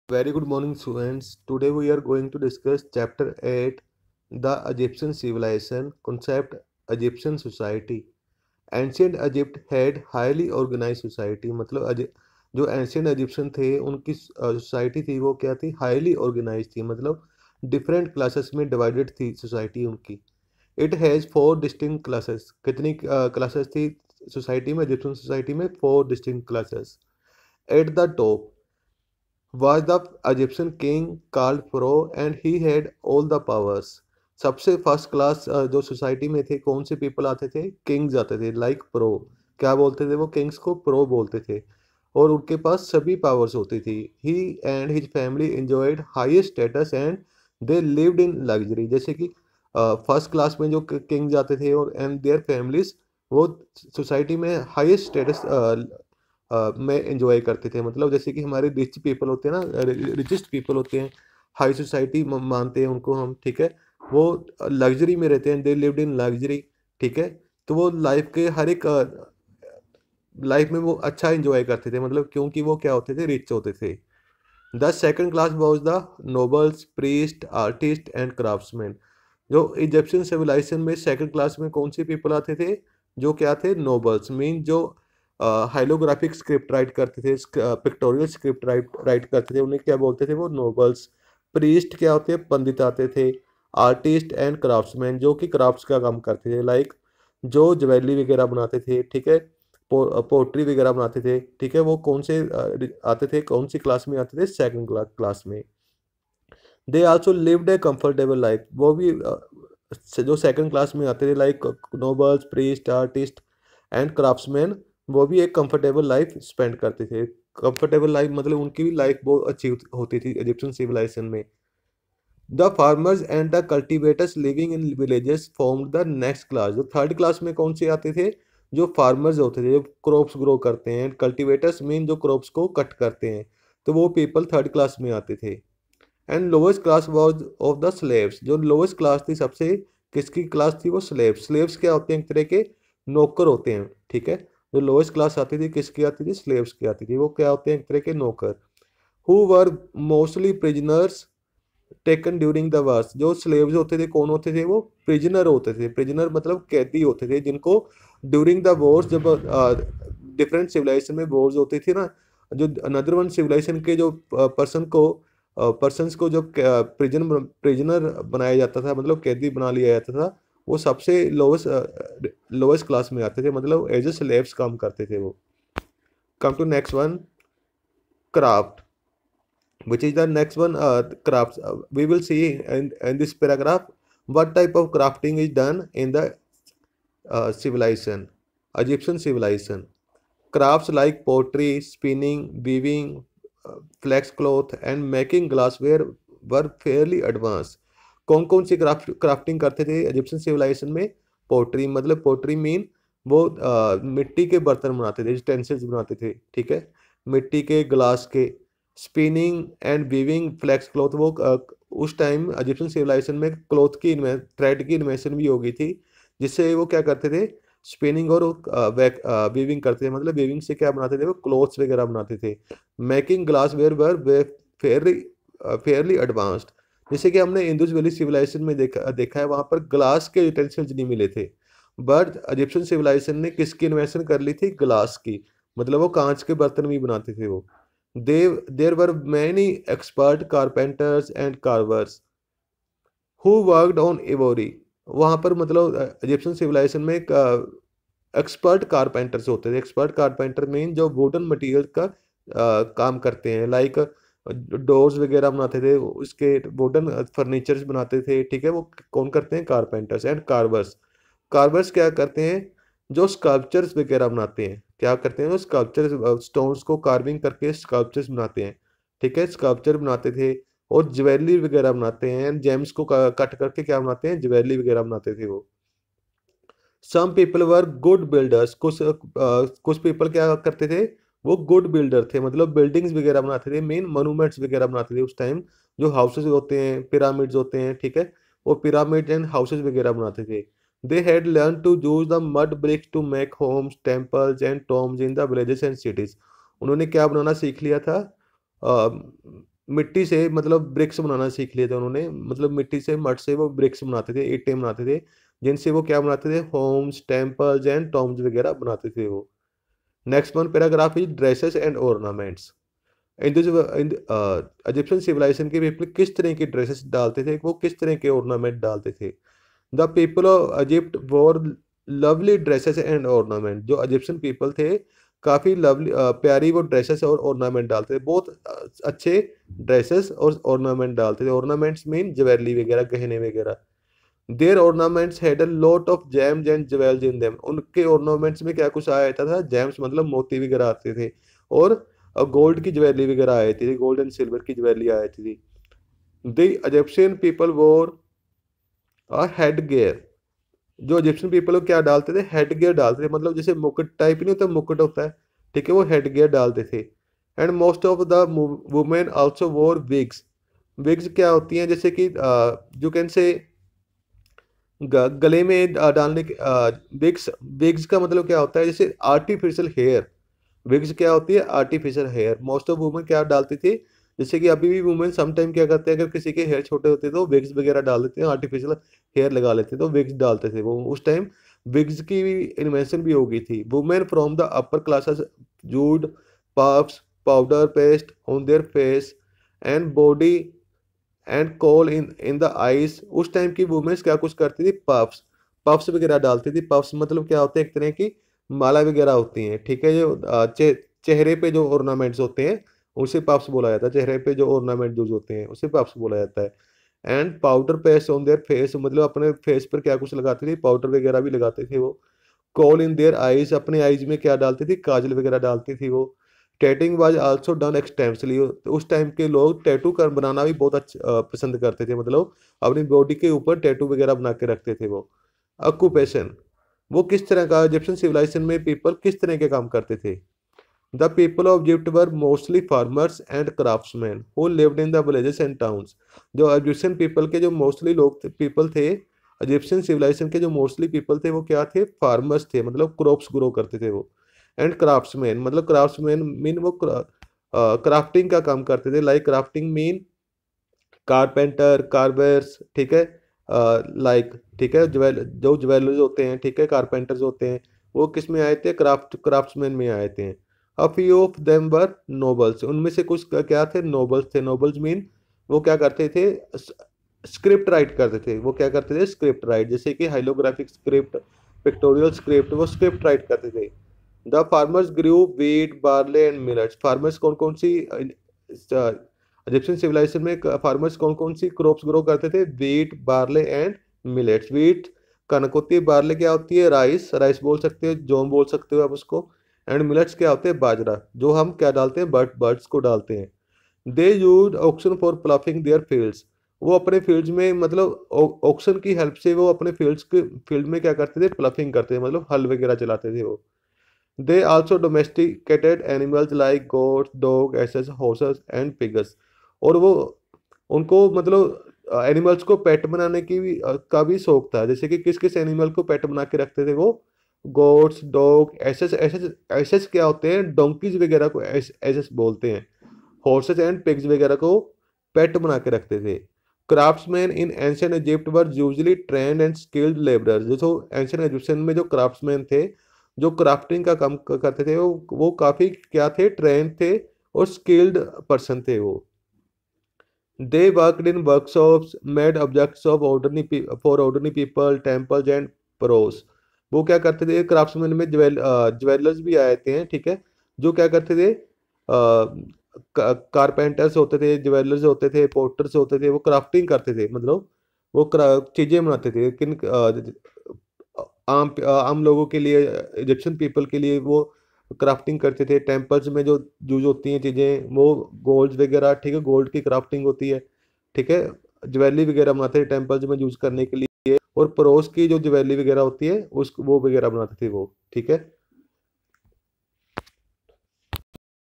Very good morning, students. Today we are going to discuss chapter 8, the Egyptian civilization concept, Egyptian society. Ancient Egypt had highly organized society. मतलब जो ancient Egyptian थे उनकी society थी वो क्या थी, highly organise थी, मतलब डिफरेंट क्लासेस में डिवाइडेड थी सोसाइटी उनकी. It has four distinct classes. कितनी क्लासेस थी सोसाइटी में, इजिप्शियन सोसाइटी में? Four distinct classes. At the top was the Egyptian king called Pharaoh and he had all the powers. सबसे first class जो society में थे, कौन से पीपल आते थे? किंग्स आते थे, लाइक प्रो. क्या बोलते थे वो किंग्स को? प्रो बोलते थे. और उनके पास सभी पावर्स होती थी. He and his family enjoyed highest status and they lived in luxury. जैसे कि फर्स्ट क्लास में जो किंग्स आते थे और एंड देयर फैमिलीज, वो सोसाइटी में हाईएस्ट स्टेटस में एंजॉय करते थे. मतलब जैसे कि हमारे रिच पीपल होते हैं ना, रिचेस्ट पीपल होते हैं, हाई सोसाइटी मानते हैं उनको हम, ठीक है. वो लग्जरी में रहते हैं, दे लिव्ड इन लग्जरी, ठीक है. तो वो लाइफ के हर एक लाइफ में वो अच्छा एंजॉय करते थे, मतलब क्योंकि वो क्या होते थे? रिच होते थे. The second class was the nobles, priest, artist and craftsman. जो इजिप्शियन सिविलाइजेशन में सेकंड क्लास में कौन से पीपल आते थे? जो क्या थे? नोबल्स. मीन जो हाइलोग्राफिक स्क्रिप्ट राइट करते थे, पिक्टोरियल स्क्रिप्ट राइट करते थे, उन्हें क्या बोलते थे? वो नोबल्स. प्रीस्ट क्या होते हैं? पंडित आते थे. आर्टिस्ट एंड क्राफ्ट्समैन, जो कि क्राफ्ट्स का काम करते थे, लाइक जो ज्वेलरी वगैरह बनाते थे, ठीक है, पोट्री वगैरह बनाते थे, ठीक है. वो कौन से आते थे, कौन सी क्लास में आते थे? सेकंड क्लास में. They also lived A comfortable life. वो भी जो सेकंड क्लास में आते थे, like nobles, priest, artist and craftsman, वो भी एक कंफर्टेबल लाइफ स्पेंड करते थे. कंफर्टेबल लाइफ मतलब उनकी भी लाइफ बहुत अच्छी होती थी इजिप्शियन सिविलाइजेशन में. The farmers and the cultivators living in villages formed the next class. जो थर्ड क्लास में कौन से आते थे? जो फार्मर्स होते थे, जो क्रॉप्स ग्रो करते हैं. कल्टिवेटर्स मीन जो क्रॉप्स को कट करते हैं, तो वो पीपल थर्ड क्लास में आते थे. And lowest class was of the slaves. जो लोवेस्ट क्लास थी सबसे, किसकी क्लास थी? वो स्लेव्स. स्लेव्स क्या होते हैं? एक तरह के नौकर होते हैं, ठीक है. जो लोवेस्ट क्लास आती थी, किसकी आती थी? स्लेव्स की आती थी. वो क्या होते हैं? एक तरह के नौकर. Who were mostly prisoners taken during the wars. जो स्लेव्स होते थे, कौन होते थे? वो प्रिजनर होते थे. प्रिजनर मतलब कैदी होते थे, जिनको ड्यूरिंग द वॉर्स, जब डिफरेंट सिविलाइजेशन में वॉर्स होती थी ना, जो अनदर वन सिविलाइजेशन के जो पर्सन्स को जो प्रिजनर बनाया जाता था, मतलब कैदी बना लिया जाता था, वो सबसे लोवेस्ट क्लास में आते थे, मतलब एज ए स्लेव्स काम करते थे वो. Come to next one, craft, which is the next one. Crafts, we will see in this paragraph what type of crafting is done in the civilization, Egyptian civilization. Crafts like pottery, spinning, weaving, flax cloth and making glassware were fairly advanced. कौन कौन सी crafting करते थे Egyptian civilization में? Pottery, मतलब pottery mean वो मिट्टी के बर्तन बनाते थे, यूटेंसिल्स बनाते थे, ठीक है, मिट्टी के, ग्लास के. Spinning and weaving flax cloth, वो उस टाइम इजिप्शियन सिविलाइजेशन में क्लॉथ की थ्रेड की इन्वेंशन भी हो गई थी, जिससे वो क्या करते थे? स्पिनिंग और वीविंग करते थे. मतलब वीविंग से क्या बनाते थे? वो क्लॉथ्स वगैरह बनाते थे. Making glassware were fairly fairly advanced. जैसे कि हमने इंडस वैली सिविलाइजेशन में देखा है, वहाँ पर ग्लास के यूटेंसिल्स नहीं मिले थे, बट इजिप्शियन सिविलाइजेशन ने किसकी इन्वेंशन कर ली थी? ग्लास की. मतलब वो कांच के बर्तन भी बनाते थे वो. There were many expert carpenters and carvers who worked on ivory. वहाँ पर मतलब इजिप्शियन सिविलाइजेशन में एक्सपर्ट कारपेंटर्स होते थे. एक्सपर्ट कारपेंटर मीन जो वुडन मटेरियल का काम करते हैं, लाइक डोर्स वगैरह बनाते थे, उसके वुडन फर्नीचर्स बनाते थे, ठीक है. वो कौन करते हैं? कारपेंटर्स. एंड कार्वर्स, कार्वर्स क्या करते हैं? जो स्कल्पचर्स वगैरह बनाते हैं. क्या करते हैं? वो स्कल्पचर्स, स्टोन्स को कार्विंग करके स्कल्पचर्स बनाते हैं, ठीक है, स्कल्पचर बनाते थे. और ज्वेलरी वगैरह बनाते हैं, जेम्स को कट करके क्या बनाते हैं? ज्वेलरी वगैरह बनाते थे वो. Some people were good builders. कुछ पीपल क्या करते थे? वो गुड बिल्डर थे, मतलब बिल्डिंग्स वगैरह बनाते थे, मेन मोनूमेंट्स वगैरह बनाते थे उस टाइम. जो हाउसेज होते हैं, पिरामिड्स होते हैं, ठीक है, वो पिरामिड एंड हाउसेज वगैरह बनाते थे. They had learn to use the mud bricks to make homes, temples and tombs in the villages and cities. उन्होंने क्या बनाना सीख लिया था? मिट्टी से मतलब ब्रिक्स बनाना सीख लिया था उन्होंने, मतलब मिट्टी से, मड से वो ब्रिक्स बनाते थे, ईंटें बनाते थे, जिनसे वो क्या बनाते थे, होम्स, टेम्पल्स एंड टॉम्स वगैरह बनाते थे वो। Next one paragraph is dresses and ornaments. In Egyptian civilization के पीपल किस तरह की ड्रेसेस डालते थे, वो किस तरह के ऑर्नामेंट डालते थे। द पीपल ऑफ इजिप्ट वोर लवली ड्रेसेस एंड ऑर्नामेंट। जो इजिप्शियन पीपल थे काफ़ी लवली प्यारी वो ड्रेसेस और ऑर्नामेंट डालते थे, बहुत अच्छे ड्रेसेस और ऑर्नामेंट डालते थे। ऑर्नामेंट्स मीन ज्वेलरी वगैरह, गहने वगैरह। Their ornaments had a lot of gems and jewels in them. उनके ऑर्नामेंट्स में क्या कुछ आया था, जेम्स मतलब मोती वगैरह आते थे, और गोल्ड की ज्वेलरी वगैरह आई थी, गोल्ड एंड सिल्वर की ज्वेलरी आई थी। द इजिप्शियन पीपल वोर हेड गियर। जो इजिप्शियन पीपल को क्या डालते थे, हेड गियर डालते थे, मतलब जैसे मुकुट टाइप नहीं होता, मुकुट होता है, ठीक है, वो हेड गियर डालते थे। And most of the women also वोर विग्स। विग्स क्या होती हैं, जैसे कि यू कैन से गले में डालने के विग्स। विग्स का मतलब क्या होता है, जैसे आर्टिफिशियल हेयर। विग्स क्या होती है, artificial hair. Most of women क्या डालती थी, जैसे कि अभी भी वुमेन सम टाइम क्या करते हैं, अगर किसी के हेयर छोटे होते हैं तो विग्स वगैरह डाल देते हैं, आर्टिफिशियल हेयर लगा लेते हैं, तो विग्स डालते थे वो उस टाइम। विग्स की भी इन्वेंशन भी हो गई थी। Women from the upper classes used puffs, powder paste on their face and body and kohl in the eyes. उस टाइम की वुमेन्स क्या कुछ करती थी, पफ्स, पफ्स वगैरह डालती थी। पफ्स मतलब क्या होते हैं, एक तरह की माला वगैरह होती हैं, ठीक है, जो चेहरे पे जो ऑर्नामेंट्स होते हैं उसे पफ्स बोला जाता है। चेहरे पे जो ऑर्नामेंट यूज होते हैं उसे पफ्स बोला जाता है। And powder paste on their face, मतलब अपने फेस पर क्या कुछ लगाते थे, पाउडर वगैरह भी लगाते थे वो। कोल इन देयर आईज, अपने आईज में क्या डालती थी, काजल वगैरह डालती थी वो। Tatting was also done extensively. तो उस टाइम के लोग टैटू कर बनाना भी बहुत पसंद करते थे, मतलब अपनी बॉडी के ऊपर टैटू वगैरह बना के रखते थे वो। ऑक्यूपेशन, वो किस तरह का, इजिप्शियन सिविलाइजेशन में पीपल किस तरह के काम करते थे। The people of Egypt were mostly farmers and craftsman who lived in the villages and towns. जो इजिप्शियन पीपल के जो मोस्टली लोग पीपल थे, इजिप्शियन सिविलाइजेशन के जो मोस्टली पीपल थे वो क्या थे, फार्मर्स थे, मतलब क्रॉप्स ग्रो करते थे वो। एंड क्राफ्ट्समैन, मतलब क्राफ्ट्समैन मीन वो क्राफ्टिंग का काम करते थे। लाइक क्राफ्टिंग मीन कारपेंटर, कार्वेर्स, ठीक है, लाइक, ठीक है, जो ज्वेलर्स होते हैं, ठीक है, कारपेंटर्स होते हैं, वो किस में आए थे, क्राफ्ट्समैन में आए थे। A few of them were nobles, उनमें से कुछ क्या थे, नोबल्स थे। नोबल्स मीन वो क्या करते थे, स्क्रिप्ट राइट करते थे। वो क्या करते थे, स्क्रिप्ट राइट, जैसे कि हाइलोग्राफिक स्क्रिप्ट, पिक्टोरियल स्क्रिप्ट, वो स्क्रिप्ट राइट करते थे। The farmers grew wheat, barley and millets. Farmers कौन कौन सी, इजिप्शियन सिविलाइजेशन में फार्मर्स कौन कौन सी क्रॉप्स ग्रो करते थे, wheat, barley and millets. Wheat कनक होती है, बार्ले क्या होती है, राइस, राइस बोल सकते हो, जौ बोल सकते हो आप उसको। एंड मिलेट्स क्या होते हैं, बाजरा, जो हम क्या डालते हैं, बर्ड्स को डालते हैं। They use oxen for ploughing their fields. वो अपने फील्ड्स में, मतलब ऑक्शन की हेल्प से वो अपने फील्ड में क्या करते थे, प्लफिंग करते थे, मतलब हल वगैरह चलाते थे वो। They also domesticated animals like goats, dog, asses, horses and pigs. और वो उनको मतलब एनिमल्स को पेट बनाने की भी का भी शौक था। जैसे कि किस किस एनिमल को पेट बना के रखते थे वो, goats, dog, asses. Asses asses क्या होते हैं, डोंकीज वगैरह को एसेस बोलते हैं। हॉर्सेस एंड पिग्स वगैरह को पेट बना के रखते थे। Craftsman in ancient Egypt were usually trend and skilled labourers. जो एंशियंट इजिप्शियन में जो क्राफ्ट्समैन थे, जो क्राफ्टिंग का काम करते थे, वो काफी क्या थे, ट्रेंड थे और स्किल्ड पर्सन थे वो। They worked in workshops, made objects of ordinary for ordinary people, temples and pros. वो क्या करते थे, क्राफ्ट्समैन में ज्वेलर्स भी आए थे, ठीक है, जो क्या करते थे, कारपेंटर्स होते थे, ज्वेलर्स होते थे, पोर्टर्स होते थे, वो क्राफ्टिंग करते थे, मतलब वो चीजें बनाते थे। लेकिन आम लोगों के लिए, इजिप्शियन पीपल के लिए वो क्राफ्टिंग करते थे। टेम्पल्स में जो यूज होती हैं चीज़ें, वो गोल्ड वगैरह, ठीक है, गोल्ड की क्राफ्टिंग होती है, ठीक है, ज्वेलरी वगैरह बनाते थे टेम्पल्स में यूज करने के लिए। और पड़ोस की जो ज्वेलरी वगैरह होती है उस वो वगैरह बनाते थे वो, ठीक है।